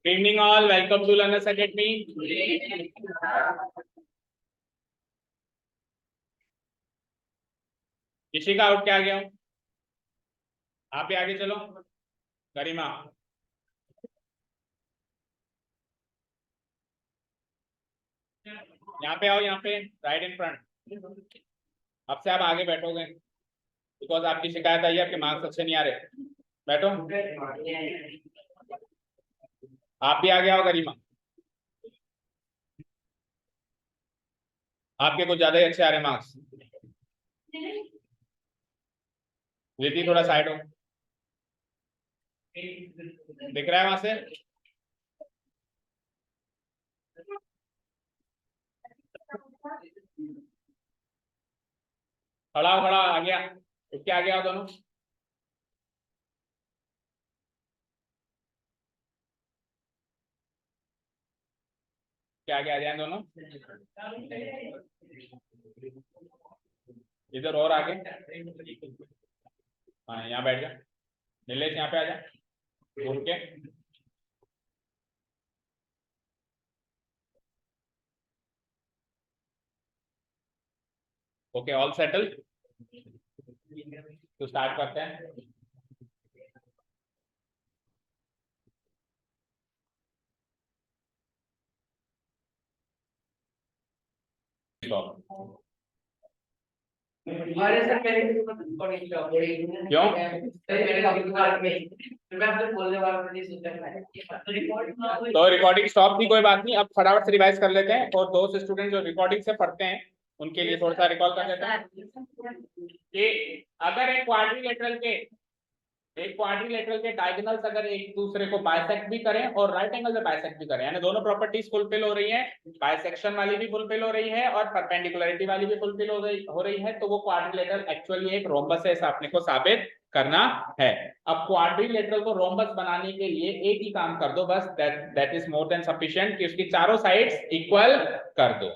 Evening all, welcome to Learners Academy. किसी का out क्या आ गया? आप भी आगे चलो। गरिमा, यहाँ पे आओ, यहाँ पे राइट इन फ्रंट। अब से आप आगे बैठोगे बिकॉज आपकी शिकायत आई है आपके मार्क्स अच्छे नहीं आ रहे। बैठो। आप भी आगे आओ गरिमा, आपके कुछ ज्यादा ही अच्छे आ रहे मार्क्स। रिद्धि थोड़ा साइड हो, दिख रहा है वहां से? खड़ा हो, खड़ा आ गया, इसके आगे आओ दोनों। क्या आगे आ जाए दोनों, इधर और आगे। हाँ यहाँ बैठ जा, नीलेश यहाँ पे आ जा घूम के। ओके, ऑल सेटल, तो स्टार्ट करते हैं। हमारे सर मेरे क्यों तो रिकॉर्डिंग स्टॉप थी, कोई बात नहीं। अब फटाफट से रिवाइज कर लेते हैं और दोस्त स्टूडेंट जो रिकॉर्डिंग से पढ़ते हैं उनके लिए थोड़ा सा रिकॉल कर देते हैं कि अगर एक क्वाड्रिलेटरल के डायगोनल्स अगर एक दूसरे को बाइसेक्ट भी करें और राइट एंगल से बाइसेक्ट भी करें, यानी दोनों प्रॉपर्टीज फुलफिल हो रही है, बाइसेक्शन वाली भी फुलफिल हो रही है और परपेंडिकुलरिटी वाली भी फुलफिल हो रही है, तो वो क्वाड्रिलेटरल एक्चुअली एक रोम्बस है, ऐसा अपने को साबित करना है। अब क्वाड्रिलेटरल को रोम्बस बनाने के लिए एक ही काम कर दो बस, that is more than sufficient, कि उसकी चारों साइड्स इक्वल कर दो।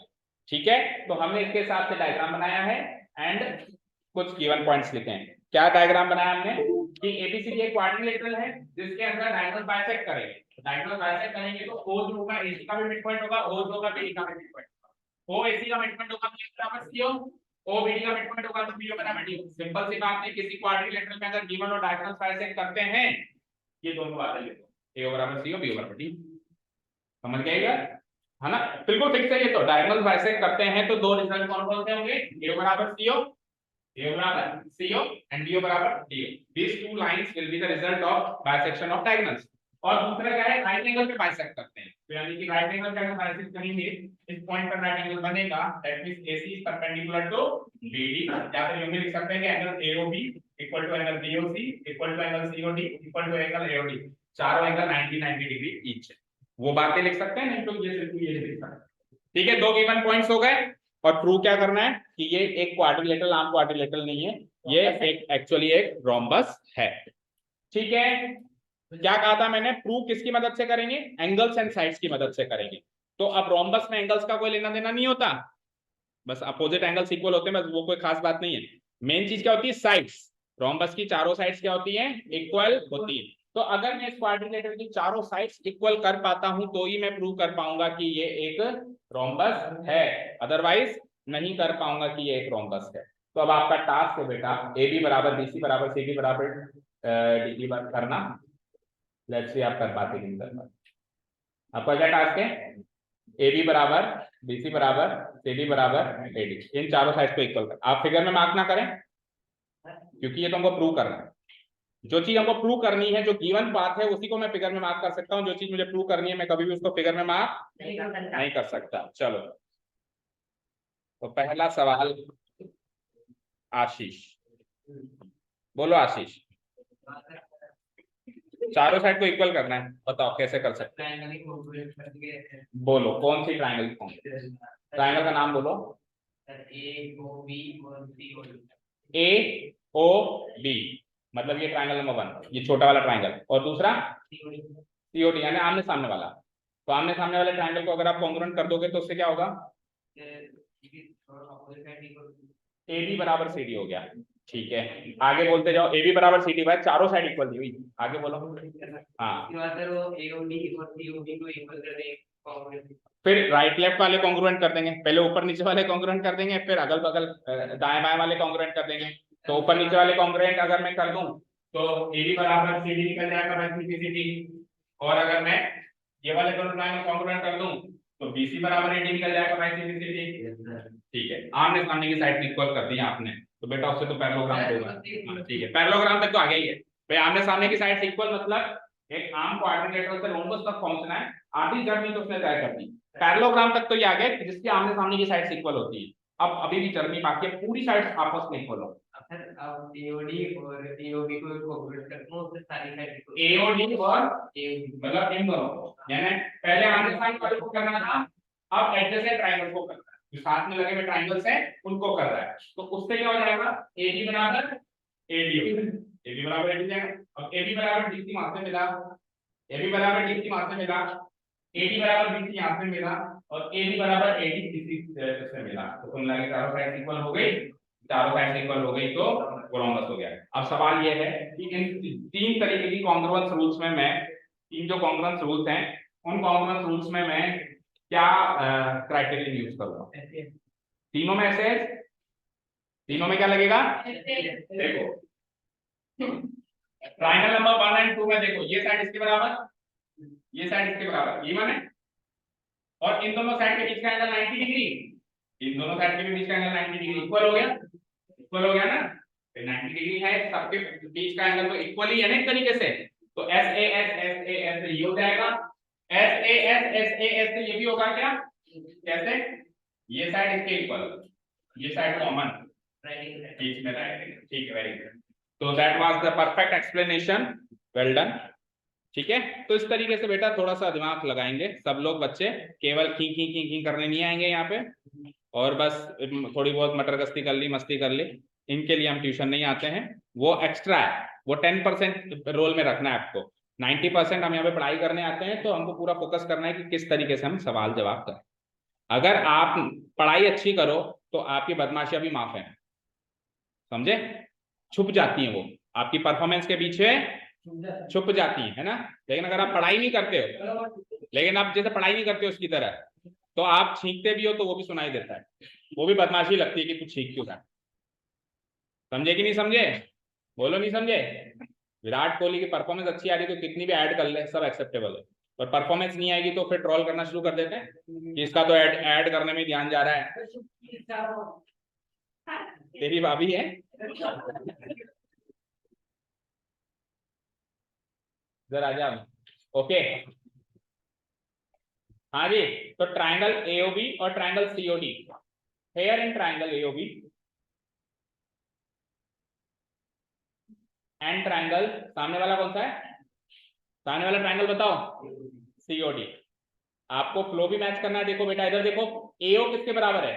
ठीक है, तो हमने इसके हिसाब से डायग्राम बनाया है एंड कुछ गिवन पॉइंट्स लिखे हैं। क्या डायग्राम बनाया हमने कि एबीसीडी एक क्वाड्रिलेटरल है जिसके अंदर डायगोनल बाइसेक्ट करेंगे। डायगोनल बाइसेक्ट करेंगे तो ओ जो होगा एसी का भी मिड पॉइंट होगा, ओ जो होगा बीडी का भी मिड पॉइंट होगा। ओ एसी का मिड पॉइंट होगा बी बराबर सीओ, ओ बीडी का मिड पॉइंट होगा तो बीओ बराबर डी। सिंपल सी बात है, किसी क्वाड्रिलेटरल में अगर गिवन और डायगोनल बाइसेक्ट करते हैं, ये दोनों बातें लिखो, ए बराबर सीओ, बी बराबर डी। समझ गए है ना? बिल्कुल ठीक है। ये तो डायगोनल बाइसेक्ट करते हैं तो दो रिजल्ट कौन कौन से होंगे? ए बराबर सीओ, A बराबर CO and DO बराबर DO. These two lines will be the result of bisection of diagonals. और दूसरा क्या है, राइट एंगल पे बाइसेक्ट करते हैं, तो यानी कि राइट एंगल पे अगर बाइसेक्ट करेंगे इस पॉइंट पर राइट एंगल बनेगा, that means AC is perpendicular to BD, या फिर यूं भी लिख सकते हैं कि angle AOB equal to angle BOC equal to angle COD equal to angle AOD, चारों एंगल 90 डिग्री ईच है। वो बातें लिख सकते हैं, नहीं तो ये सिर्फ ये लिख सकते हैं। ठीक है, दो गिवन पॉइंट्स हो गए और प्रूव क्या करना है कि ये एक क्वाड्रिलेटरल आम क्वाड्रिलेटरल नहीं है, ये एक एक्चुअली एक रोम्बस है। ठीक है, क्या कहा था मैंने? प्रूव किसकी मदद से करेंगे? एंगल्स एंड साइड्स की मदद से करेंगे। तो अब रोम्बस में एंगल्स का कोई लेना देना नहीं होता, बस अपोजिट एंगल्स इक्वल होते हैं, बस वो कोई खास बात नहीं है। मेन चीज क्या होती है? साइड्स। रोम्बस की चारों साइड्स क्या होती है? इक्वल होती है। तो अगर मैं इस क्वाड्रिलेटरल की चारों साइड्स इक्वल कर पाता हूं तो ही मैं प्रूव कर पाऊंगा कि ये एक रोम्बस है, अदरवाइज नहीं कर पाऊंगा कि ये एक रोम्बस है। तो अब आपका टास्क है बेटा, ए बी बराबर बी सी बराबर सी डी बराबर डी डी करना। लेट्स सी आप कर पाते कि नहीं कर पाते। आपका क्या टास्क है? ए बी बराबर बी सी बराबर सी डी बराबर ए डी, इन चारों साइड को इक्वल कर। आप फिगर में मार्क ना करें क्योंकि ये तो हमको प्रूव करना है। जो चीज हमको प्रूव करनी है, जो गिवन बात है, उसी को मैं फिगर में मार्क कर सकता हूँ। जो चीज मुझे प्रूव करनी है मैं कभी भी उसको फिगर में मार्क नहीं कर सकता। चलो, तो पहला सवाल आशीष, बोलो आशीष। चारों साइड को इक्वल करना है, बताओ कैसे कर सकते हैं? बोलो कौन सी ट्राइंगल? ट्राइंगल का नाम बोलो। ए ओ बी, मतलब ये ट्राइंगल नंबर 1, ये छोटा वाला ट्राइंगल, और दूसरा सीओडी यानी आमने सामने वाला। तो आमने सामने वाले ट्राइंगल को अगर आप कॉन्ग्रुएंट कर दोगे तो उससे क्या होगा? ए बी बराबर सी डी हो गया। ठीक है, आगे बोलते जाओ। ए बी बराबर सी डी बाय, चारों साइड इक्वल दी हुई, आगे बोलो। हाँ, फिर राइट लेफ्ट वाले कॉन्ग्रुएंट कर देंगे, पहले ऊपर नीचे वाले कॉन्ग्रुएंट कर देंगे, फिर अगल बगल दाएं बाएं वाले कॉन्ग्रुएंट कर देंगे। तो ऊपर नीचे वाले कॉन्ग्रुएंट अगर मैं कर दूं तो ए बी बराबर सी डी निकल जाएगा बाय सी सी डी, और अगर मैं ये वाले दोनों लाइन कॉन्ग्रुएंट कर दूं तो बी सी बराबर ए डी निकल जाएगा बाय सी सी डी। ठीक है, आमने सामने की साइड इक्वल कर दी आपने, तो बेटा उससे तो पैरेललोग्राम होगा। हाँ, ठीक है, पैरेललोग्राम तक तो आ गया ही है भाई। आमने सामने की साइड इक्वल मतलब एक आर्म क्वाड्रिलेटरल से रोम्बस तक पहुंचना है, आधी जर्नी तो उसने तय कर दी। पैरेललोग्राम तक तो ये आ गया जिसके आमने सामने की साइड इक्वल होती है। अब अभी भी जर्नी बाकी है, पूरी साइड आपस में इक्वल हो। अब एओडी और एओबी को कॉन्ग्रुएंट करते हैं, उससे सारी साइड एओडी और मतलब इन दोनों, यानी पहले आमने सामने वाले को करना था, अब एडजेसेंट ट्रायंगल को करना है, जो साथ में लगे हुए ट्रायंगल्स हैं उनको कर रहा है। तो उससे क्या हो जाएगा, एडी बराबर एडी, एबी बराबर एडी जाएगा। अब एबी बराबर डीसी वहां से मिला, एबी बराबर डीसी वहां से मिला, एडी बराबर बीसी यहां से मिला, और एडी बराबर एडी डीसी से मिला। तो कुल मिला के चारों साइड इक्वल हो गई, चारों साइड इक्वल हो गई तो कोलम्बस हो गया। अब सवाल ये है कि इन तीन तरीके की कॉन्ग्रुएंस रूल्स में मैं, तीन जो कॉन्ग्रुएंस रूल्स हैं उन कॉन्ग्रुएंस रूल्स में मैं क्या क्राइटेरिया यूज करूंगा। तीनों में से, तीनों में क्या लगेगा, देखो ट्रायंगल नंबर 1 एंड 2 में देखो, ये साइड इसके बराबर, ये साइड इसके बराबर, ये माने, और इन दोनों साइड के बीच का एंगल 90 डिग्री, इन दोनों साइड के बीच का एंगल 90 डिग्री, इक्वल हो गया, इक्वल हो गया ना। 90 डिग्री है, सबके बीच का एंगल तो इक्वल ही है ना एक तरीके से। तो एस ए एस ये हो जाएगा, एस ए एस ये भी होगा क्या, कैसे, ये साइड इसके इक्वल, ये साइड कॉमन बीच में रहेगा। ठीक है, वेरी गुड। तो that was the perfect explanation, well done. ठीक है, तो इस तरीके से बेटा थोड़ा सा दिमाग लगाएंगे सब लोग बच्चे, केवल की की करने नहीं आएंगे यहाँ पे, और बस थोड़ी बहुत मटरगस्ती कर ली, मस्ती कर ली, इनके लिए हम ट्यूशन नहीं आते हैं, वो एक्स्ट्रा है, वो 10% रोल में रखना है आपको। 90% हम यहाँ पे पढ़ाई करने आते हैं, तो हमको पूरा फोकस करना है कि किस तरीके से हम सवाल जवाब करें। अगर आप पढ़ाई अच्छी करो तो आपकी बदमाशियां भी माफ है, समझे, छुप जाती हैं, वो आपकी परफॉर्मेंस के पीछे छुप जाती है ना। लेकिन अगर आप पढ़ाई नहीं करते हो, लेकिन आप जैसे पढ़ाई नहीं करते हो उसकी तरह, तो आप छींकते भी हो तो वो भी सुनाई देता है, वो भी बदमाशी लगती है कि तू छींक क्यों रहा है। समझे कि नहीं समझे, बोलो नहीं समझे। विराट कोहली की परफॉर्मेंस अच्छी आ रही तो कितनी भी ऐड कर ले सब एक्सेप्टेबल है, और परफॉर्मेंस नहीं आएगी तो फिर ट्रोल करना शुरू कर देते हैं कि इसका तो ऐड करने में ध्यान जा रहा है। तेरी भाभी है जरा आ जाओ, ओके। हाँ जी, तो ट्राइंगल एओबी और triangle COD, here in triangle AOB and triangle, सामने वाला कौन सा है, सामने वाला ट्राइंगल बताओ, सीओडी। आपको फ्लो भी मैच करना है। देखो बेटा इधर देखो, एओ किसके बराबर है,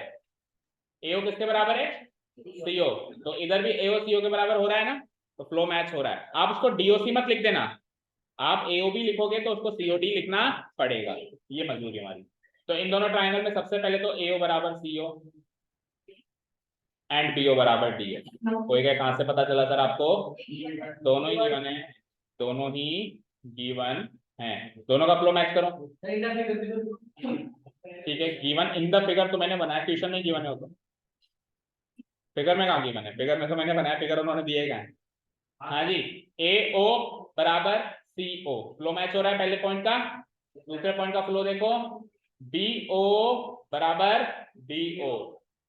एओ किसके बराबर है, सीओ, तो इधर भी एओ सीओ के बराबर हो रहा है ना, तो फ्लो मैच हो रहा है। आप उसको डीओसी मत लिख देना, आप एओबी लिखोगे तो उसको सीओडी लिखना पड़ेगा, ये मजबूरी हमारी। तो इन दोनों ट्राइंगल में सबसे पहले तो एओ बराबर सीओ एंड बीओ बराबर डी है। कोई क्या, कहां से पता चला सर आपको, दोनों ही गिवन है, दोनों ही गिवन है, दोनों का फ्लो मैच करो। ठीक है, गिवन इन द फिगर तो मैंने बनाया, ट्यूशन में गिवन है वो तो, फिगर में कहाँ गिवन है, फिगर में तो मैंने बनाया, फिगर उन्होंने दिए गए। हाँ जी, ए ओ बराबर सी ओ, फ्लो मैच हो रहा है पहले पॉइंट का। दूसरे पॉइंट का फ्लो देखो, बी ओ बराबर डी ओ,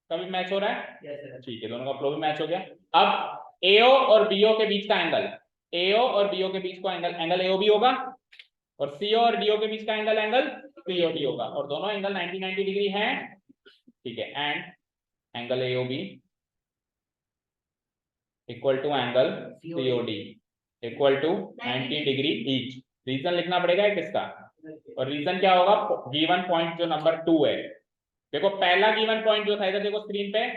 कभी मैच हो रहा है, ठीक है, दोनों का फ्लो भी मैच हो गया। अब एओ और बीओ के बीच का एंगल, एओ और बीओ के बीच का एंगल एओ बी होगा, और सीओ और डीओ के बीच का एंगल सीओ डी होगा, और दोनों एंगल 90 डिग्री हैं। ठीक है, and angle AO B equal to angle COD equal to 90 degree each. Reason लिखना पड़ेगा किसका, और रीजन क्या होगा, गिवन पॉइंट जो नंबर 2 है। देखो पहला गिवन पॉइंट जो था, इधर देखो स्क्रीन पे,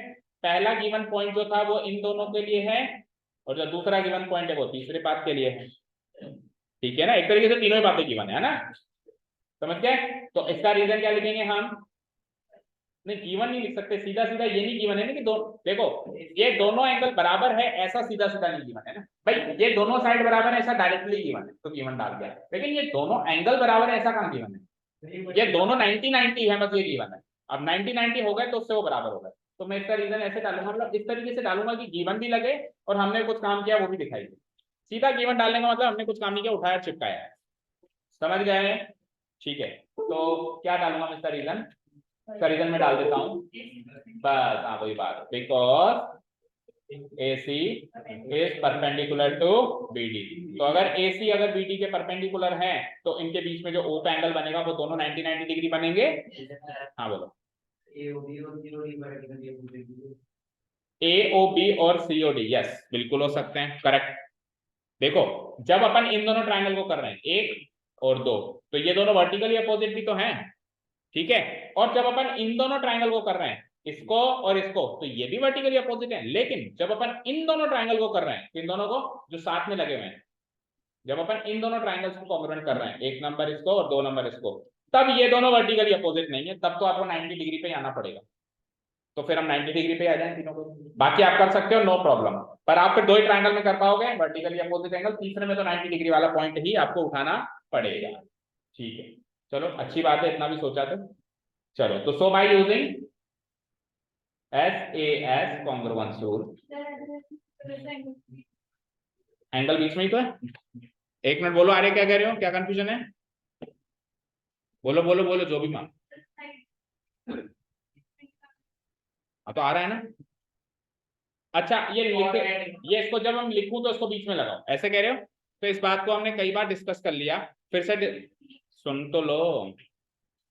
पहला गिवन पॉइंट जो था वो इन दोनों के लिए है, और जो दूसरा गिवन पॉइंट है वो तीसरे पाथ के लिए है। ठीक है ना, एक तरीके से तीनों ही बातें गिवन है ना, समझ गए। तो इसका रीजन क्या लिखेंगे हम, नहीं गिवन नहीं लिख सकते, सीधा सीधा ये नहीं गिवन है ना कि दो, देखो ये दोनों एंगल बराबर है ऐसा सीधा सीधा नहीं गिवन है ना भाई, ये दोनों साइड बराबर है ऐसा डायरेक्टली गिवन है तो गिवन डाल दिया, लेकिन ये दोनों एंगल बराबर है ऐसा कहाँ गिवन है, ये दोनों 90-90 है बस ये गिवन है। अब 90-90 हो गए तो उससे वो बराबर हो गए, तो मैं इसका रीजन ऐसे डालूंगा, मतलब इस तरीके से डालूंगा कि गिवन भी लगे और हमने कुछ काम किया वो भी दिखाई दे। सीधा गिवन डालने का मतलब हमने कुछ काम नहीं किया, उठाया चिपकाया, समझ गए? ठीक है, तो क्या डालूंगा मैं इसका रीजन, इसका रीजन में डाल देता हूँ बस, हाँ वही बात, because AC is perpendicular to BD। तो अगर AC अगर BD के परपेंडिकुलर है तो इनके बीच में जो ओप एंगल बनेगा वो दोनों 90-90 डिग्री बनेंगे। हाँ बोलो, AOB और COD, यस बिल्कुल हो सकते हैं, करेक्ट। देखो जब अपन इन दोनों ट्रायंगल को कर रहे हैं 1 और 2, तो ये दोनों वर्टिकली अपोजिट भी तो हैं, ठीक है, और जब अपन इन दोनों ट्रायंगल को कर रहे हैं इसको और इसको, तो ये भी वर्टिकली अपोजिट है, लेकिन जब अपन इन दोनों ट्रायंगल को कर रहे हैं, इन दोनों को जो साथ में लगे हुए हैं, जब अपन इन दोनों ट्रायंगल्स को कॉन्ग्रुएंट कर रहे हैं, 1 नंबर इसको और 2 नंबर इसको, तब ये दोनों वर्टिकली अपोजिट नहीं है, तब तो आपको 90 डिग्री पे आना पड़ेगा, तो फिर हम 90 डिग्री पे आ जाएं तीनों को, बाकी आप कर सकते हो नो प्रॉब्लम, पर आप फिर 2 ही ट्रायंगल में कर पाओगे वर्टिकली अपोजिट एंगल, तीसरे में तो 90 डिग्री वाला पॉइंट ही आपको उठाना पड़ेगा। ठीक है, चलो अच्छी बात है, इतना भी सोचा तो। चलो तो so by using SAS congruence rule, angle बीच में ही तो है। एक मिनट बोलो, आर्य क्या कह रहे हो, क्या कंफ्यूजन है? बोलो बोलो बोलो, जो भी मान, तो आ रहा है ना। अच्छा ये इसको जब हम लिखूं तो इसको बीच में लगाओ, ऐसे कह रहे हो, तो इस बात को हमने कई बार डिस्कस कर लिया, फिर से सुन तो लो।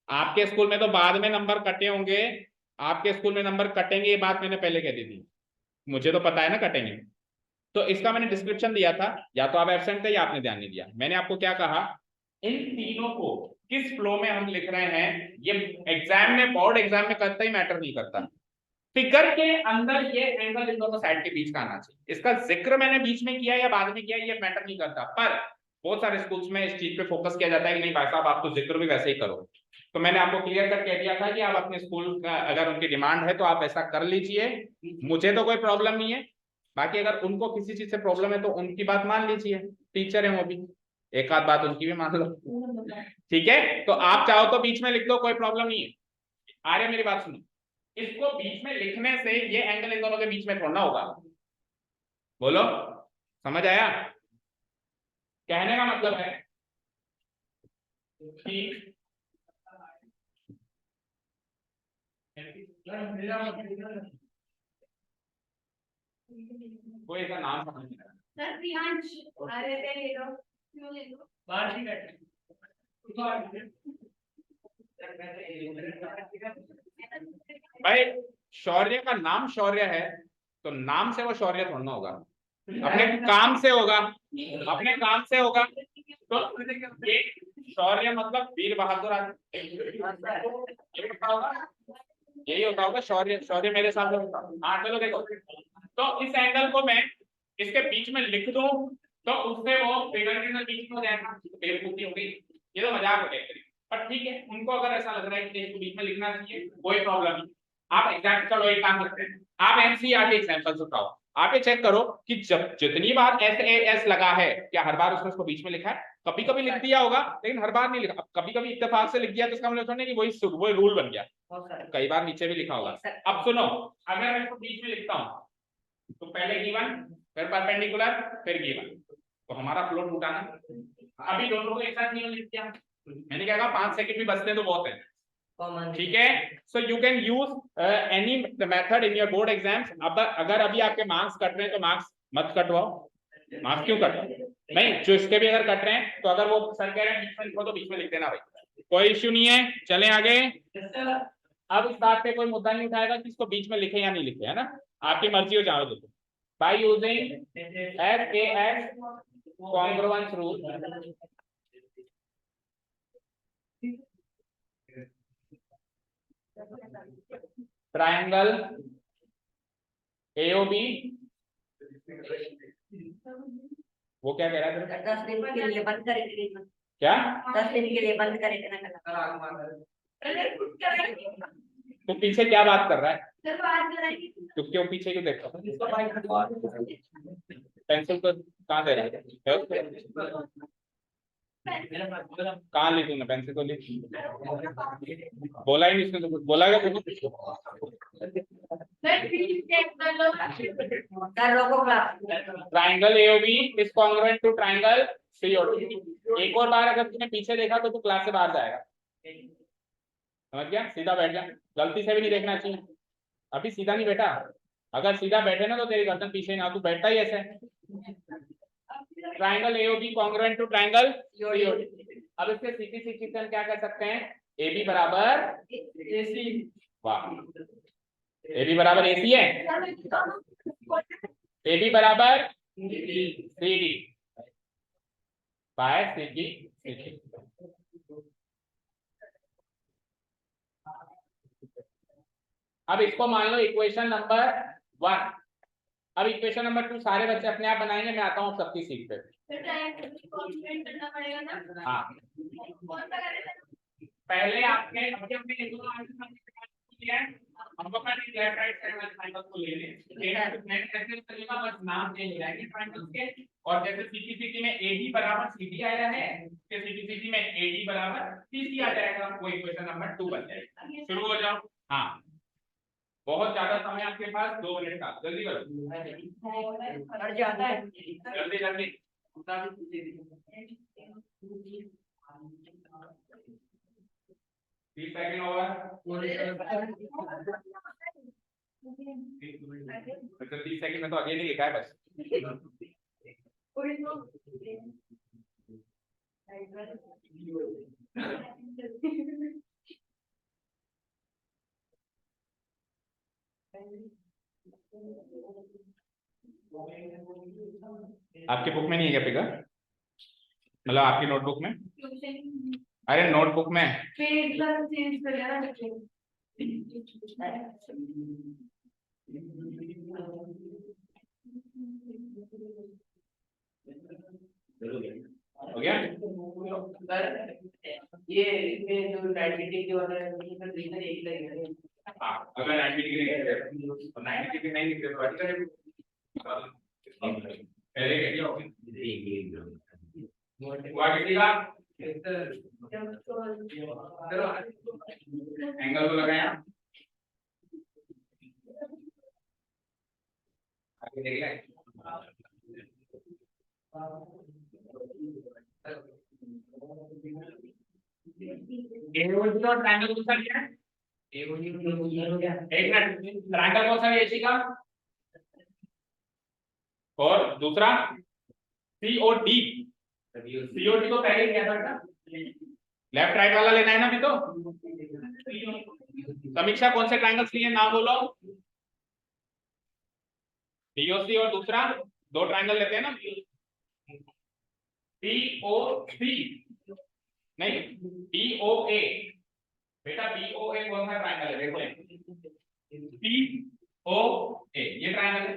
आपके स्कूल में तो बाद में नंबर कटे होंगे, आपके स्कूल में नंबर कटेंगे ये बात मैंने पहले कह दी थी, मुझे तो पता है ना कटेंगे, तो इसका मैंने डिस्क्रिप्शन दिया था, या तो आप एब्सेंट थे या आपने ध्यान नहीं दिया। मैंने आपको क्या कहा, इन तीनों को किस फ्लो में हम लिख रहे हैं, ये एग्जाम में, बोर्ड एग्जाम में करता ही मैटर नहीं करता, फिगर के अंदर ये एंगल इन दोनों साइड के बीच का आना चाहिए, इसका जिक्र मैंने बीच में किया या बाद में किया ये मैटर नहीं करता, पर बहुत सारे स्कूल्स में इस चीज पे फोकस किया जाता है कि नहीं भाई साहब आप तो जिक्र भी वैसे ही करो, तो मैंने आपको क्लियर कर कह दिया था कि आप अपने स्कूल का अगर उनकी डिमांड है तो आप ऐसा कर लीजिए, मुझे तो कोई प्रॉब्लम नहीं है, बाकी अगर उनको किसी चीज से प्रॉब्लम है तो उनकी बात मान लीजिए, टीचर है वो भी, एक आध बात उनकी भी मान लो, ठीक है, तो आप चाहो तो बीच में लिख दो, कोई प्रॉब्लम नहीं है। आर्य मेरी बात सुनो, इसको बीच में लिखने से ये एंगल इन दोनों के बीच में थोड़ा होगा, बोलो समझ आया? कहने का मतलब है कि कोई इसका नाम समझ नहीं रहा, सर प्रियांश अरे ले लो, क्यों ले लो बाहर ही बैठ, भाई शौर्य का नाम शौर्य है तो नाम से वो शौर्य थोड़ा होगा, अपने काम से होगा, अपने काम से होगा, तो ये शौर्य मतलब वीर बहादुर आदमी, यही होता होगा शौर्य, शौर्य मेरे साथ होता। हाँ चलो देखो, तो इस एंगल को मैं इसके बीच में लिख दूं तो उससे वो फिगर के बीच में हो जाएगा, बेवकूफी हो गई, ये तो मजाक हो गया, पर ठीक है, उनको अगर ऐसा लग रहा है कि इसको बीच में लिखना चाहिए कोई प्रॉब्लम नहीं, आप एग्जाम, चलो एक काम करते हैं, आप NCERT एग्जाम्पल्स उठाओ, आप ये चेक करो कि जब जितनी बार SAS लगा है क्या हर बार उसने उसको बीच में लिखा है, कभी कभी लिख दिया होगा लेकिन हर बार नहीं लिखा, कभी कभी इत्तेफाक से लिख दिया तो इसका मतलब नहीं कि वही रूल बन गया, कई बार नीचे भी लिखा होगा। अब सुनो, अगर मैं इसको बीच में लिखता हूँ तो पहले गिवन, फिर परपेंडिकुलर, फिर गिवन, तो हमारा फ्लो टूटा ना, अभी दोनों को एक साथ नहीं लिख दिया, मैंने क्या कहा 5 सेकंड भी बचते तो बहुत है, ठीक है, so you can use any method in your board exams. अब अगर अभी आपके मार्क्स कट रहे हैं तो मार्क्स मत कटवाओ, मार्क्स क्यों कटवाओ, नहीं जो इसके भी अगर कट रहे हैं तो अगर वो सर कह रहे हैं बीच में लिखो तो बीच में लिख देना भाई, कोई इश्यू नहीं है, चले आगे। अब इस बात पे कोई मुद्दा नहीं उठाएगा कि इसको बीच में लिखे या नहीं लिखे, है ना, आपकी मर्जी हो, जाओ देखो, bye using SAS congruence rule, triangle AOB, वो क्या कह रहा है 10 दिन के लिए बंद करेंगे, क्या 10 दिन के लिए बंद करेंगे ना, तो पीछे क्या बात कर रहा है? सर बात कराएंगे। तो क्यों पीछे क्यों देख रहा है? पेंसिल तो कहाँ दे रहा है? कहाँ ली तूने पेंसिल को? ली बोला ही नहीं उसने, तो कुछ बोला क्या तुमने? सर प्लीज चेक कर लो। सर रोको class. Triangle AOB is congruent to triangle COD. एक और बार अगर तूने पीछे देखा तो तू क्लास से बाहर जाएगा, समझ गया? सीधा बैठ जा, गलती से भी नहीं देखना चाहिए। अभी सीधा नहीं बैठा, अगर सीधा बैठे ना तो तेरी गर्दन पीछे ना, तू बैठता ही ऐसे। Triangle AOB congruent to triangle COD. अब इसके सीधी इक्वेशन क्या कर सकते हैं? AB बराबर AC। वाह, AB बराबर AC है। AB बराबर CD बाय CD। अब इसको मान लो इक्वेशन नंबर 1। अब इक्वेशन नंबर 2 सारे बच्चे अपने आप बनाएंगे, मैं आता हूँ सबकी सीट पे। सर टाइम कॉन्स्टेंट करना पड़ेगा ना। हाँ, कौन सा करें? पहले आपने अभी अपने किया है, हम लोग का लेफ्ट राइट साइड वाले ट्रायंगल को ले लें। नेक्स्ट ऐसे चलेगा, बस नाम चेंज हो जाएंगे ट्रायंगल्स के। और जैसे सीटी में AD बराबर CD आया है, तो सीटी में AD बराबर CC आ जाएगा, वो इक्वेशन नंबर 2 बन जाएगा। शुरू हो जाओ। हाँ, बहुत ज्यादा समय आपके पास, 2 मिनट का, जल्दी करो। सर जाता है। जल्दी जल्दी। 30 सेकंड और 30 सेकंड में तो आगे नहीं लिखा है बस। आपके बुक में नहीं है क्या फिगर? मतलब आपकी नोटबुक में? अरे नोटबुक में। पेज का चेंज कर लेना। हो गया? सर ये इसमें जो 90 डिग्री वाला है सर रीजन एक ही है। हाँ, अगर 90 डिग्री तो 90 डिग्री नहीं लिखते तो अच्छा है। पहले क्या होगा? किसी का एंगल को लगाया, आगे देख लें। ट्रायंगल कौन सा लिया है? एक मिनट, ट्रायंगल कौन सा है AC का? और दूसरा COD। COD को पहले लिया था बेटा, लेफ्ट राइट वाला लेना है ना। अभी तो समीक्षा कौन से ट्रायंगल्स लिए नाम बोलो? DOC और दूसरा 2 ट्रायंगल लेते हैं ना, POC नहीं POA। बेटा POA कौन सा ट्रायंगल है? देखो POA ये ट्रायंगल है,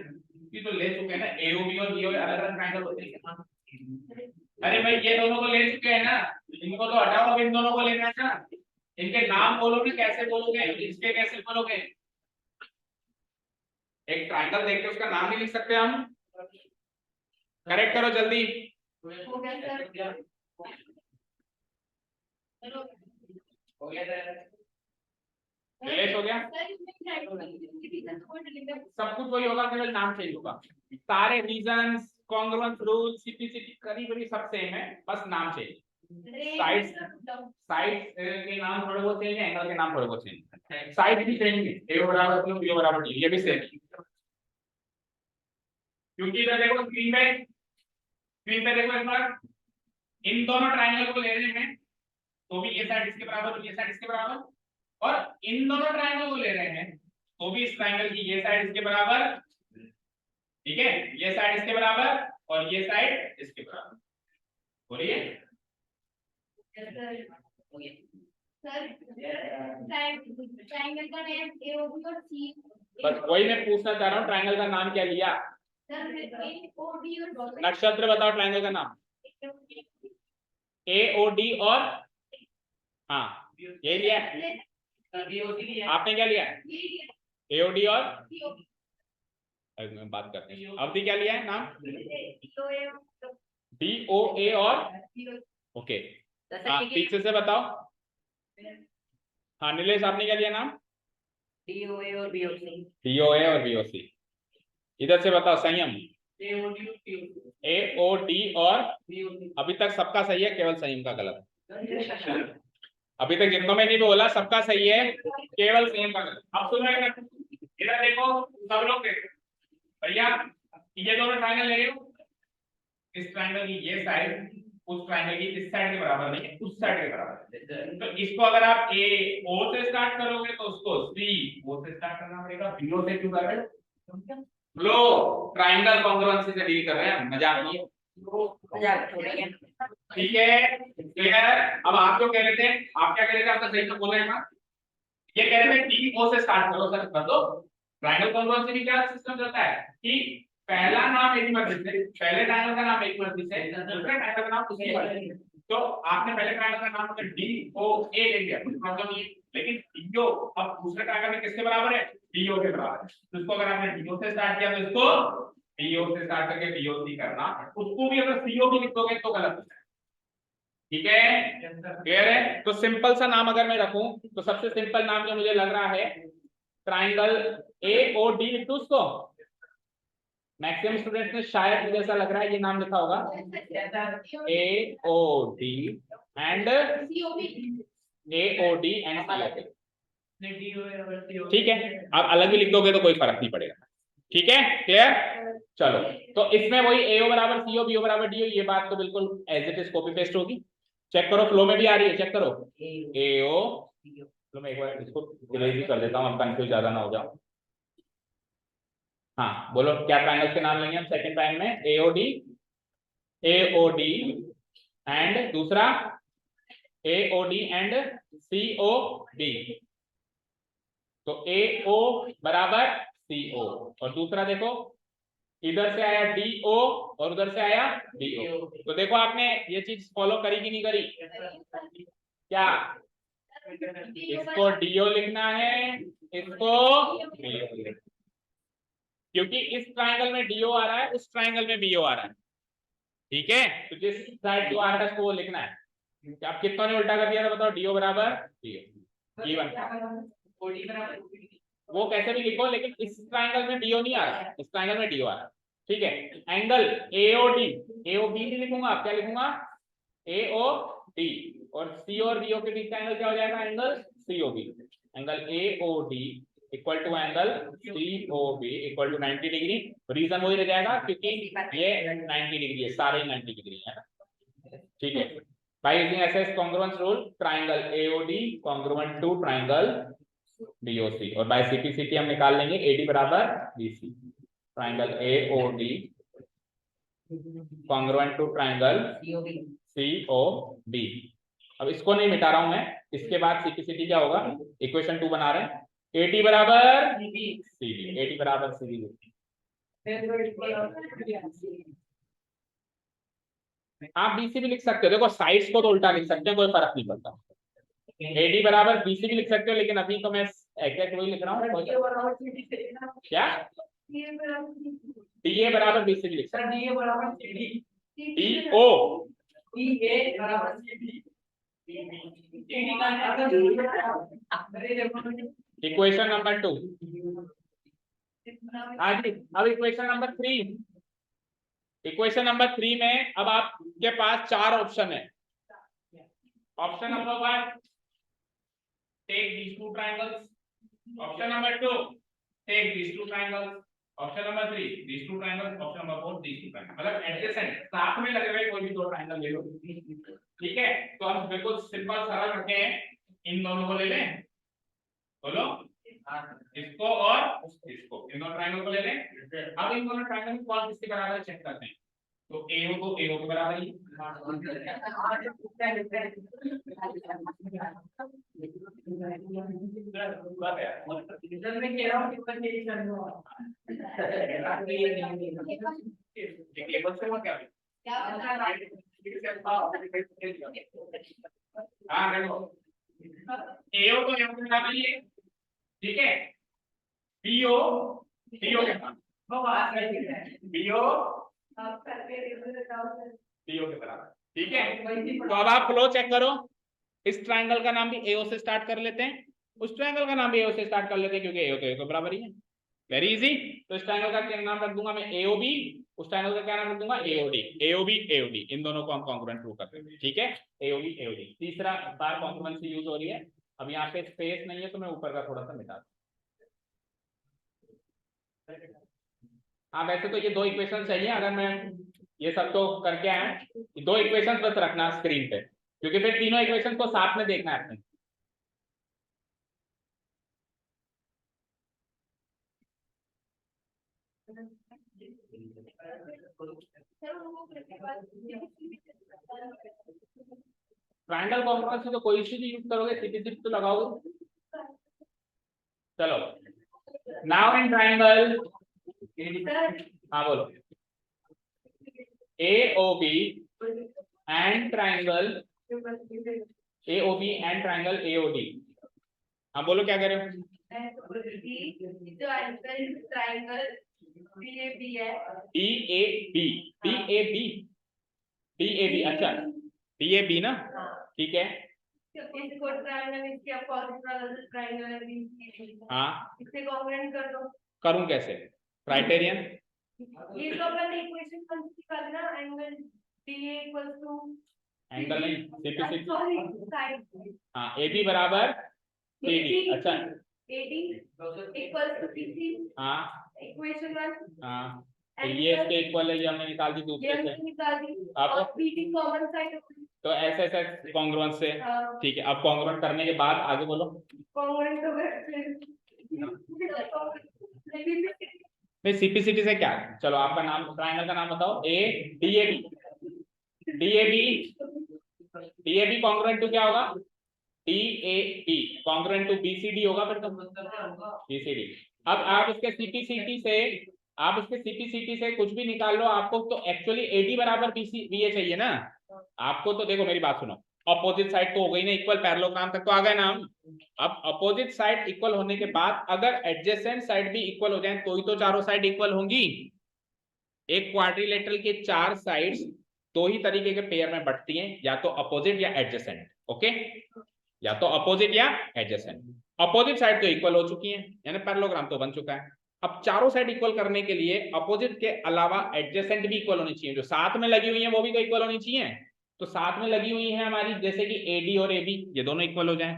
ये तो ले चुके हैं ना। AOB और BOA अलग अलग ट्रायंगल होते हैं। अरे भाई ये दोनों को ले चुके हैं ना, इनको तो हटाओ, अब इन दोनों को लेना है ना। इनके नाम बोलो ना, कैसे बोलोगे? इसके कैसे बोलोगे? एक ट्रायंगल देख के उसका नाम नहीं लिख सकते हम? करेक्ट करो जल्दी। हो गया सर। हो गया सर। रिलेट हो गया? सब कुछ वही होगा, केवल नाम चेंज होगा। सारे रीजंस, कॉन्ग्रुएंस रूल, सिंप्लिसिटी करीब करीब सब सेम है, बस नाम चेंज। साइड्स के नाम थोड़े बहुत चेंज है, एंगल के नाम थोड़े बहुत चेंज है। साइड भी सेम है, A बराबर B, B बराबर D, ये भी सेम है। क्योंकि इधर देखो स्क्रीन पे देखो एक बार, इन दोनों ट्रायंगल को ले रहे हैं तो भी ये साइड इसके बराबर और ये साइड इसके बराबर, और इन दोनों ट्रायंगल को ले रहे हैं तो भी इस ट्रायंगल की ये साइड इसके बराबर, ठीक है, ये साइड इसके बराबर और ये साइड इसके बराबर। बोलिए सर ट्रायंगल का नेम AOB और C। बस वही मैं पूछना चाह रहा हूँ, ट्रायंगल का नाम क्या लिया? सर AOD और नक्षत्र बताओ ट्रायंगल का नाम। AOD और हाँ ये लिया है। BOC लिया है। आपने क्या लिया है? ये AOD और COP बात करते हैं। अवधि क्या लिया है नाम? DOA DOA और ओके। हाँ पीछे से बताओ। हाँ नीलेश आपने क्या लिया नाम? DOA और BOC। DOA और BOC। इधर से बताओ संयम। AOD और अभी तक सबका सही है, केवल संयम का गलत है। अभी तक जितनों में नहीं बोला सबका सही है, केवल संयम का गलत। अब सुनो इधर देखो सब लोग देखो भैया, ये दोनों ट्रायंगल ले रहे हो, इस ट्रायंगल की ये साइड उस ट्रायंगल की इस साइड के बराबर नहीं है, उस साइड के बराबर है। तो इसको अगर आप AO से स्टार्ट करोगे तो उसको CO से स्टार्ट करना पड़ेगा। BO से क्यों कर रहे हो? लो ट्रायंगल कॉन्ग्रुएंसी से डील कर रहे हैं, मजाक नहीं है। मजाक थोड़ी है। ठीक है क्लियर। अब आप जो कह रहे थे, आप क्या कह रहे थे, आपका सही तो बोल रहे हैं। ये कह रहे थे DO से स्टार्ट करो, सर कर दो। ट्रायंगल कॉन्ग्रुएंसी में क्या सिस्टम चलता है कि पहला नाम एक मर्जी से, पहले ट्रायंगल का नाम एक मर्जी से, दूसरे ट्रायंगल का नाम उसकी मर्जी से। तो आपने पहले ट्रायंगल का नाम अगर DOA ले लिया कोई प्रॉब्लम नहीं है, लेकिन DO अब दूसरे ट्रायंगल में किसके बराबर है? DO के बराबर है। तो इसको अगर आपने DO से स्टार्ट किया तो इसको DO से स्टार्ट करके BOC करना, उसको भी अगर CO भी लिख दोगे तो गलत हो जाएगा। ठीक है क्लियर है। तो सिंपल सा नाम अगर मैं रखूं तो सबसे सिंपल नाम जो मुझे लग रहा है ट्रायंगल AOD लिख दूं उसको। मैक्सिमम स्टूडेंट्स ने शायद मुझे ऐसा लग रहा है ये नाम लिखा होगा AOD and AOD and COP। ठीक है आप अलग भी लिख दोगे तो कोई फर्क नहीं पड़ेगा। ठीक है क्लियर। चलो तो इसमें वही AO बराबर CO, BO बराबर DO, ये बात तो बिल्कुल as it is copy paste होगी। चेक करो फ्लो में भी आ रही है, चेक करो AO। तो मैं एक बार इसको डिलीट भी कर देता हूँ, अब कंफ्यूज ज्यादा ना हो जाओ। हाँ बोलो क्या ट्रायंगल्स के नाम लेंगे हम सेकंड टाइम में? AOD एंड दूसरा AOD एंड COD। तो AO बराबर CO और दूसरा देखो इधर से आया DO और उधर से आया DO। तो देखो आपने ये चीज फॉलो करी कि नहीं करी? क्या इसको DO लिखना है, इसको BO लिखना है, क्योंकि इस ट्रायंगल में DO आ रहा है, उस ट्रायंगल में BO आ रहा है। ठीक है तो जिस साइड जो आ रहा है उसको वो लिखना है। आप कितना ने उल्टा कर दिया था बताओ? DO बराबर DO इवन वो कैसे भी लिखो, लेकिन इस ट्रायंगल में DO नहीं आ रहा है, इस ट्रायंगल में DO आ रहा है। ठीक है एंगल AOD, AOB नहीं लिखूंगा, आप क्या लिखूंगा? AOD और C और BO के बीच का एंगल क्या हो जाएगा? Angle COB। Angle AOD equal to angle COB equal to 90 degree. Reason वही रह जाएगा क्योंकि ये 90 डिग्री है, सारे 90 डिग्री है ना। ठीक है by using SS congruence rule triangle AOD congruent to triangle BOC और by CPCT हम निकाल लेंगे AD बराबर BC। Triangle AOD congruent to triangle COD। अब इसको नहीं मिटा रहा हूं मैं, इसके बाद CPCT क्या होगा? इक्वेशन 2 बना रहे हैं। AD बराबर CD, AD बराबर CD। आप BC भी लिख सकते हो, देखो साइड्स को तो उल्टा लिख सकते हो, कोई फर्क नहीं पड़ता। AD बराबर BC भी लिख सकते हो, लेकिन अभी तो मैं एग्जैक्ट वही लिख रहा हूँ। क्या DA बराबर BC भी लिख सकते हो। Equation number 2। अब इक्वेशन नंबर 3। इक्वेशन नंबर 3 में अब आपके पास 4 ऑप्शन है। Option number 1 take these two triangles, option number 2 take these two triangles, option number 3 these two triangles, option number 4 these two triangles। मतलब एडजेसेंट साथ में लगे हुए कोई भी दो ट्रायंगल ले लो। ठीक है तो हम बिल्कुल सिंपल सरल रखते हैं, इन दोनों को ले लें। बोलो इसको और इसको, इन दोनों ट्रायंगल को ले लें। अब इन दोनों ट्रायंगल में कौन किसके बराबर है चेक करते हैं। तो AO को AO के बराबर ही हाँ देखो एओ तो एओ के बराबर ही है, ठीक है। बीओ बीओ के बराबर, बीओ आप करके बताओ सर। बीओ के बराबर, ठीक है। तो अब आप फ्लो चेक करो, इस ट्रायंगल का नाम भी एओ से स्टार्ट कर लेते हैं, उस ट्रायंगल का नाम भी एओ से स्टार्ट कर लेते हैं, क्योंकि एओ तो एओ के बराबर ही है। Very easy. तो इस ट्रायंगल का क्या नाम रख दूंगा मैं, एओबी। उस ट्रायंगल का क्या नाम रख दूंगा, एओडी। एओबी एओडी, इन दोनों को हम कॉन्ग्रुएंट प्रूव करते हैं, ठीक है। एओबी एओडी, तीसरा बार कॉन्ग्रुएंसी यूज हो रही है। अब यहाँ पे स्पेस नहीं है तो मैं ऊपर का थोड़ा सा मिटा दूं। हाँ वैसे तो ये दो इक्वेशन चाहिए, अगर मैं ये सब तो करके आया, दो इक्वेशन बस रखना स्क्रीन पे, क्योंकि फिर तीनों इक्वेशन को साथ में देखना है अपने। ट्रायंगल कॉन्ग्रुएंसी तो कोई सी यूज करोगे, सीपी तो लगाओगे। चलो नाउ इन ट्रायंगल, हाँ बोलो, AOB and triangle AOB and triangle AOD. हाँ बोलो क्या कह रहे हो। जो एंगल ट्रायंगल बीएबी है, बीएबी बीएबी बीएबी, अच्छा बीएबी ना, ठीक है। इसको ट्रायंगल इसके अपोजिट वाला जो ट्रायंगल है बीसी, हाँ इससे कॉन्ग्रुएंट कर दो। करूं कैसे, क्राइटेरियन ये तो अपन इक्वेशन कंसीडर करना, angle BA equals to angle नहीं, सीपी सॉरी साइड, हाँ एबी बराबर एडी, अच्छा एडी इक्वल्स टू बीसी, हाँ इक्वेशन 1। हाँ, तो ये इसके इक्वल है, ये हमने निकाल दी ये दूसरे से, हमने निकाल दी, आप और बीडी कॉमन साइड तो ऐसे ऐसे कॉन्ग्रुएंट से, ठीक है। अब कॉन्ग्रुएंट करने के बाद आगे बोलो। कॉन्ग्रुएंट हो गए। नहीं सीपीसीटी से क्या, चलो आपका नाम, ट्रायंगल का नाम बताओ। A DAB, DAB DAB congruent to क्या होगा, डीएबी कॉन्ग्रुएंट टू बीसीडी होगा, फिर तो बीसीडी। अब आप इसके सीपीसीटी से, आप इसके सीपीसीटी से कुछ भी निकाल लो, आपको तो एक्चुअली एडी बराबर बीसी बीए चाहिए ना। आपको तो देखो मेरी बात सुनो, अपोजिट साइड तो हो गई ना इक्वल, पैरेललोग्राम तक तो आ गए ना हम। अब अपोजिट साइड इक्वल होने के बाद अगर एडजेसेंट साइड भी इक्वल हो जाए तो ही तो चारों साइड इक्वल होंगी। एक क्वाड्रिलेटरल के चार साइड्स दो ही तरीके के पेयर में बढ़ती हैं, या तो अपोजिट या एडजेसेंट, ओके, या तो अपोजिट या एडजेसेंट। अपोजिट साइड तो इक्वल हो चुकी है, यानी पैरेललोग्राम तो बन चुका है। अब चारों साइड इक्वल करने के लिए अपोजिट के अलावा एडजेसेंट भी इक्वल होनी चाहिए, जो साथ में लगी हुई है वो भी तो इक्वल होनी चाहिए। तो साथ में लगी हुई है हमारी, जैसे कि एडी और एबी, ये दोनों इक्वल हो जाएं,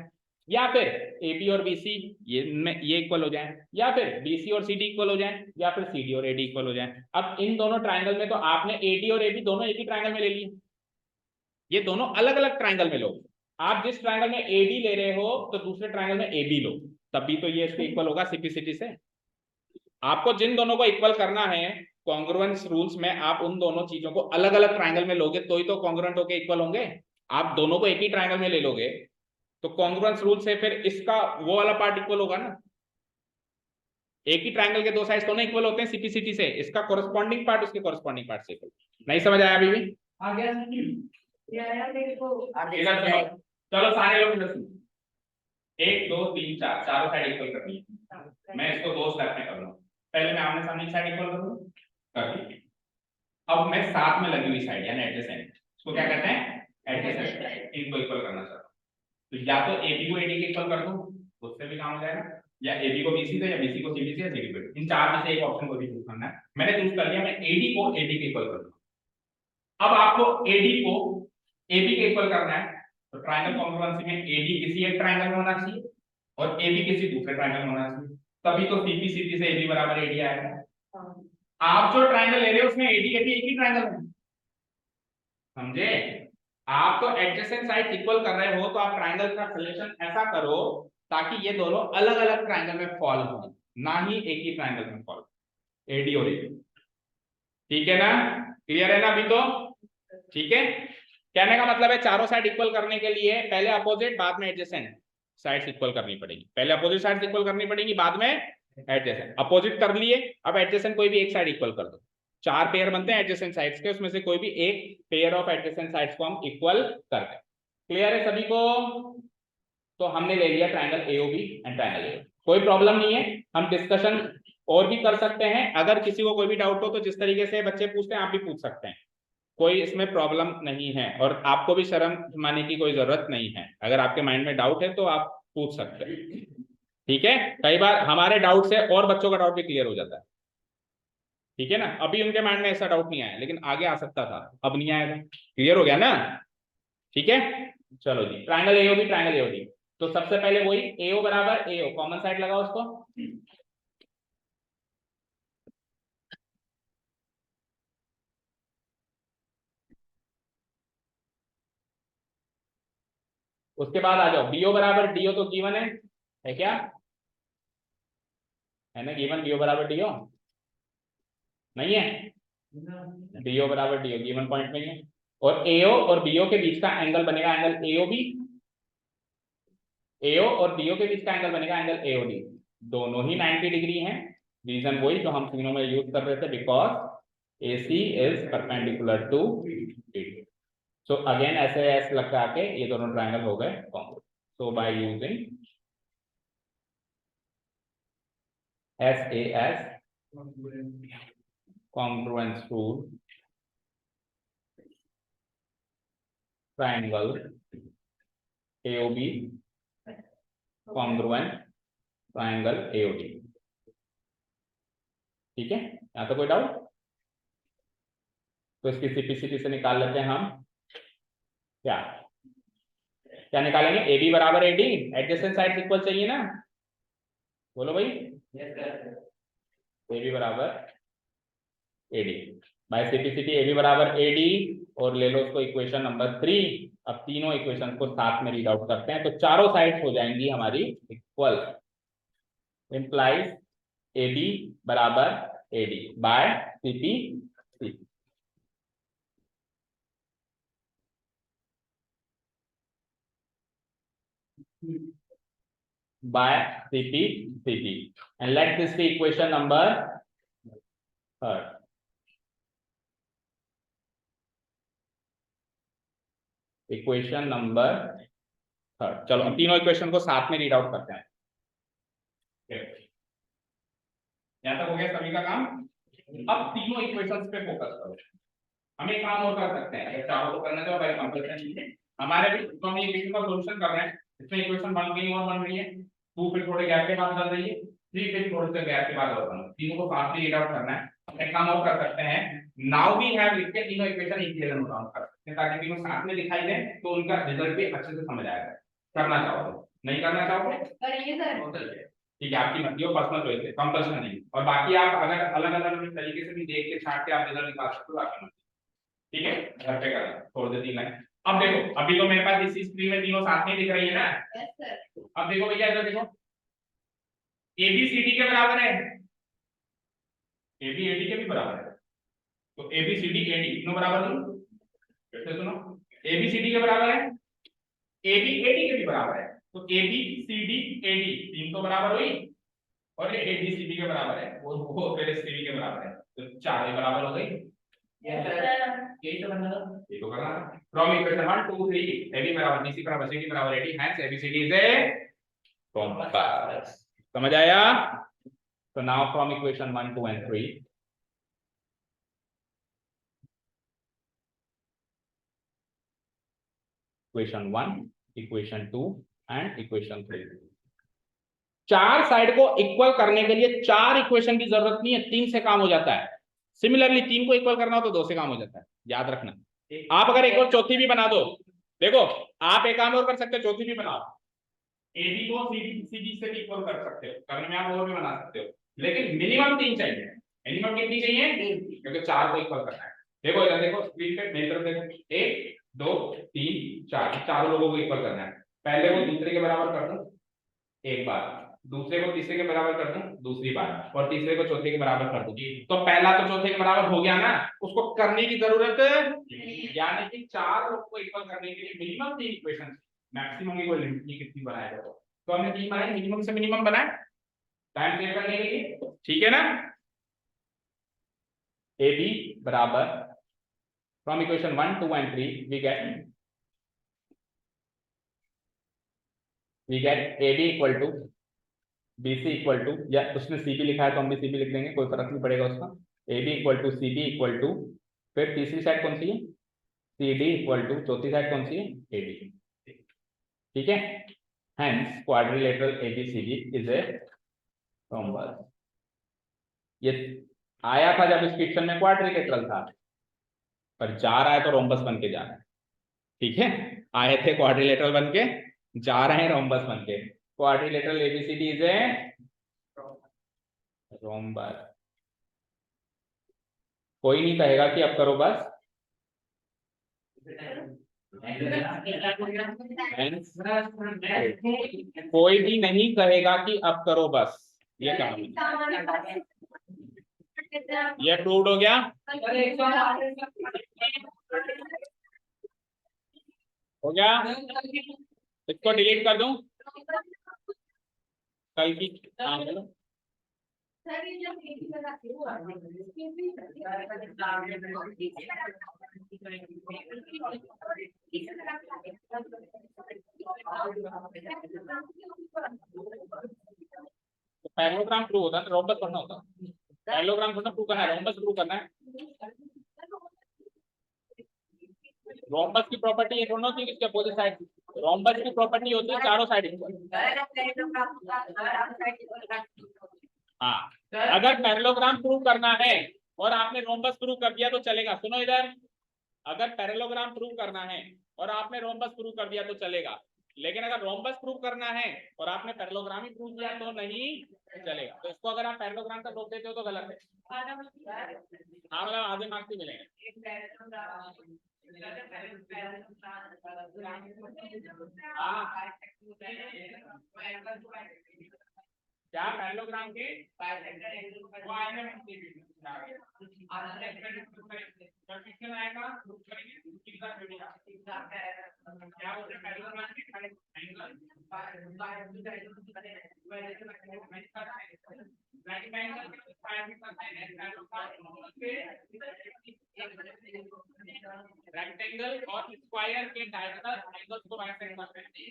या फिर एबी और बीसी ये इक्वल हो जाएं, या फिर बीसी और सीडी इक्वल हो जाएं, या फिर सीडी और एडी इक्वल हो जाएं। अब इन दोनों ट्रायंगल में तो आपने एडी और एबी दोनों एक ही ट्रायंगल में ले लिए, ये दोनों अलग अलग ट्रायंगल में लो। आप जिस ट्रायंगल में एडी ले रहे हो तो दूसरे ट्रायंगल में एबी लो, तभी तो ये इसके इक्वल होगा सीपीसीटी से। आपको जिन दोनों को इक्वल करना है कॉन्ग्रुएंस रूल्स में, आप उन दोनों चीजों को अलग अलग ट्रायंगल में लोगे तो ही तो कॉन्ग्रुएंट होके इक्वल होंगे। आप दोनों को एक ही ट्रायंगल में ले लोगे तो कॉन्ग्रुएंस रूल से फिर इसका वो वाला पार्ट इक्वल होगा ना। एक ही ट्रायंगल के दो साइड्स दोनों इक्वल होते हैं सीपीसीटी से, इसका कोरस्पॉन्डिंग पार्ट उसके कोरस्पॉन्डिंग पार्ट से इक्वल। नहीं समझ आया अभी भी? आ गया चलो सारे लोग इधर सुनो, 1 2 3 4 चारों साइड इक्वल करनी है। मैं इसको दो स्टेप में कर रहा हूँ, पहले मैं आमने सामने की साइड इक्वल करूँ, कर दी। अब मैं साथ में लगी हुई साइड यानी एडजेसेंट, इसको क्या कहते हैं, एडजेसेंट, इनको इक्वल करना चाहता हूँ। तो या तो एबी को एडी के इक्वल कर दूं, उससे भी काम हो जाएगा, या एबी को बीसी से, या बीसी को सीडी से, या सीडी को, इन चार में से एक ऑप्शन को भी चूज करना है। मैंने चूज कर लिया, मैं एडी को एडी के इक्वल कर दूंगा। अब आपको एडी को एबी के इक्वल करना है, तो ट्रायंगल कॉन्ग्रुएंसी में एडी किसी एक ट्रायंगल में होना चाहिए और एबी किसी दूसरे ट्रायंगल में होना चाहिए, तभी तो सीपीसीटी से एबी बराबर एडी आएगा। आप जो ट्रायंगल ले रहे हो उसमें एडी एबी एक ही ट्रायंगल है, समझे? आप तो एडजेसेंट साइड इक्वल कर रहे हो, तो आप ट्रायंगल का सिलेक्शन ऐसा करो ताकि ये दोनों अलग अलग ट्रायंगल में फॉल हो, ना ही एक ही ट्रायंगल में फॉल, एडी और एबी। ठीक है ना, क्लियर है ना अभी तो? ठीक है, कहने का मतलब है चारों साइड इक्वल करने के लिए पहले अपोजिट बाद में एडजेसेंट साइड्स इक्वल करनी पड़ेगी, पहले अपोजिट साइड्स इक्वल करनी पड़ेगी बाद में एडजेसेंट। अपोजिट कर लिए, अब एडजेसेंट कोई भी एक साइड इक्वल कर दो, चार पेयर बनते हैं एडजेसेंट साइड्स के, उसमें से कोई भी एक पेयर ऑफ एडजेसेंट साइड्स को हम इक्वल कर दें। क्लियर है सभी को? तो हमने ले लिया ट्रायंगल एओबी एंड ट्रायंगल एओ। कोई प्रॉब्लम नहीं है, हम डिस्कशन और भी कर सकते हैं। अगर किसी को कोई भी डाउट हो तो जिस तरीके से बच्चे पूछते हैं आप भी पूछ सकते हैं, कोई इसमें प्रॉब्लम नहीं है। और आपको भी शर्म मानने की कोई जरूरत नहीं है, अगर आपके माइंड में डाउट है तो आप पूछ सकते हैं, ठीक है। कई बार हमारे डाउट से और बच्चों का डाउट भी क्लियर हो जाता है, ठीक है ना। अभी उनके माइंड में ऐसा डाउट नहीं आया, लेकिन आगे आ सकता था, अब नहीं आएगा। क्लियर हो गया ना, ठीक है। चलो जी, ट्रायंगल एओबी ट्रायंगल एओडी। तो सबसे पहले वही एओ बराबर एओ, कॉमन साइड लगाओ उसको। उसके बाद आ जाओ बीओ बराबर डीओ, तो गिवन है क्या, है ना गिवन, बीओ बराबर डीओ नहीं है, डीओ बराबर डीओ गिवन पॉइंट में ही है। और एओ और बीओ के बीच का एंगल बनेगा एंगल एओबी, एओ और बीओ के बीच का एंगल बनेगा एंगल एओडी। दोनों ही 90 डिग्री हैं। रीजन वही जो हम तीनों में यूज कर रहे थे, because AC is perpendicular to BD। So again ऐसे ऐसे लगा के ये दोनों ट्रायंगल हो गए congruent. So by using SAS congruence rule, triangle AOB congruent triangle AOD, ठीक है। यहाँ तो कोई डाउट, तो इसकी सिंपलिसिटी से निकाल लेते हैं हम। क्या क्या निकालेंगे, AB बराबर AD, एडजेसेंट साइड्स इक्वल चाहिए ना, बोलो भाई। AB बराबर AD, बाय सिंपलिसिटी AB बराबर AD, और ले लो उसको इक्वेशन नंबर 3। अब तीनों इक्वेशन को साथ में रीड आउट करते हैं, तो चारों साइड्स हो जाएंगी हमारी इक्वल, इंप्लाइज AB बराबर AD by CPC। by CPCP, and let this be equation number 3rd। Equation number 3rd। चलो हम तीनों इक्वेशन को साथ में रीड आउट करते हैं। यहां तक हो गया सभी का काम। अब तीनों इक्वेशंस पे फोकस करो। हम एक काम और कर सकते हैं, अगर चाहो तो करना चाहो, पहले कंपल्सन है हमारे भी, तो हम इक्वेशन का सॉल्यूशन कर रहे हैं। इसमें इक्वेशन बन गई और बन रही है, 2 फिर थोड़े गैप के बाद बन रही है, 3 फिर थोड़े से गैप के बाद और बन, तीनों को साथ में रीड आउट करना है। हम एक काम और कर सकते हैं, नाउ वी हैव लिख के तीनों इक्वेशन एक जगह नोट डाउन कर सकते हैं, ताकि तीनों साथ में दिखाई दे तो उनका रिजल्ट भी अच्छे से समझ आएगा। करना चाहो तो, नहीं करना चाहो करिए सर। ठीक है, आपकी मर्जी हो, पर्सनल चॉइस है, कंपल्सन नहीं। और बाकी आप अगर अलग अलग तरीके से भी देख के छाट के आप रिजल्ट निकाल सकते हो, आपकी मर्जी, ठीक है। घर पे करना, छोड़ दे 3 लाइन। अब देखो, अभी तो मेरे पास इसी स्क्रीन में तीनों साथ में दिख रही है ना। Yes sir. अब देखो भैया, इधर देखो, ABCD के बराबर है, AB AD के भी बराबर है, तो ABCD AD तीनों बराबर है। फिर से सुनो, ABCD के बराबर है, AB AD के भी बराबर है, तो ABCD AD तीन तो बराबर हुई, और ये ABCD के बराबर है, वो फिर CD के बराबर है, तो 4 बराबर हो गई। यही तो करना था, ये तो करना था। फ्रॉम इक्वेशन 1 2 3 AB बराबर BC बराबर CD बराबर AD, hence ABCD is a compact. समझ आया। तो now from equation 1 2 and 3, equation 1 equation 2 and equation 3, 4 side को इक्वल करने के लिए 4 इक्वेशन की जरूरत नहीं है, 3 से काम हो जाता है। सिमिलरली 3 को इक्वल करना हो तो 2 से काम हो जाता है, याद रखना। आप अगर एक और चौथी भी बना दो, देखो आप एक काम और कर सकते हो, चौथी भी बनाओ, AB को CD से भी इक्वल कर सकते हो, करने में आप और भी बना सकते हो, लेकिन मिनिमम 3 चाहिए। मिनिमम कितनी चाहिए, क्योंकि 4 को इक्वल करना है। देखो इधर देखो, स्क्रीन पे मेरी तरफ देखो, 1 2 3 4, चारों लोगों को इक्वल करना है। पहले को दूसरे के बराबर कर दो एक बार, दूसरे को तीसरे के बराबर कर दूं दूसरी बार, और तीसरे को चौथे के बराबर कर दूं, तो पहला तो चौथे के बराबर हो गया ना, उसको करने की जरूरत यानी कि 4 लोग को इक्वल करने के लिए मिनिमम 3 इक्वेशन, मैक्सिमम की कोई लिमिट नहीं कितनी बनाएगा। तो हमने 3 बनाए, मिनिमम से मिनिमम बनाए टाइम सेव करने के लिए, ठीक है ना। AB बराबर from equation 1 2 and 3 we get we get A B equal to B C equal to, या उसने सी बी लिखा है तो हम भी सी बी लिख देंगे, कोई फर्क नहीं पड़ेगा उसका। A B equal to C B equal to, फिर तीसरी साइड कौन सी है, सी डी इक्वल टू, चौथी साइड कौन सी है, ए बी। ठीक है, hence quadrilateral A B C D is a rhombus. ये आया था जब इस क्वेश्चन में क्वाड्रिलेटरल था, पर जा रहा है तो रोम्बस बन के जा रहा है। ठीक है, आए थे क्वाड्रिलेटरल बन के, जा रहे हैं रोम्बस बन के। Quadrilateral ABCD is a rhombus. कोई नहीं कहेगा कि अब करो बस, कोई भी नहीं कहेगा कि अब करो बस, ये काम है। ये प्रूव्ड हो गया, हो गया। इसको डिलीट कर दूं कल की, हाँ बोलो। तो पैरेललोग्राम प्रूव होता है, रोम्बस पढ़ना होता है। पैरेललोग्राम थोड़ा प्रूव करना है, रोम्बस प्रूव करना है। रोम्बस की प्रॉपर्टी ये दोनों थी, इसके अपोजिट साइड। रोम्बस की प्रॉपर्टी होती है चारों साइड इक्वल। हाँ, अगर पैरेललोग्राम प्रूव करना है और आपने रोम्बस प्रूव कर दिया तो चलेगा। सुनो इधर, अगर पैरेललोग्राम प्रूव करना है और आपने रोम्बस प्रूव कर दिया तो चलेगा, लेकिन अगर रोम्बस प्रूव करना है और आपने पैरेललोग्राम ही प्रूव किया तो नहीं चलेगा। तो इसको अगर आप पैरेललोग्राम का प्रूफ देते हो तो गलत है। हाँ, मतलब आधे मार्क्स ही मिलेंगे। क्या पैरेललोग्राम के आएगा, क्या बोलते हैं पैरेललोग्राम के रेक्टेंगल और स्क्वायर के डायगोनल एंगल्स को बाइसेक्ट करते हैं।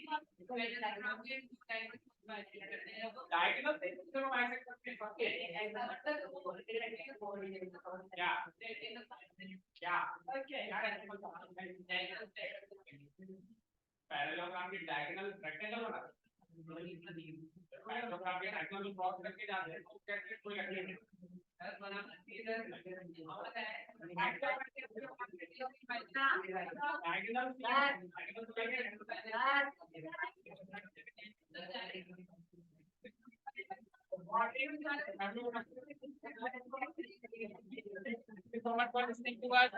डायगोनल से बाइसेक्ट करते हैं क्या पैरेललोग्राम के डायगोनल रेक्टेंगल बना, पैरेललोग्राम के डायगोनल क्रॉस करके जाते हैं तो कैसे कोई लगेगा so much for listening to us.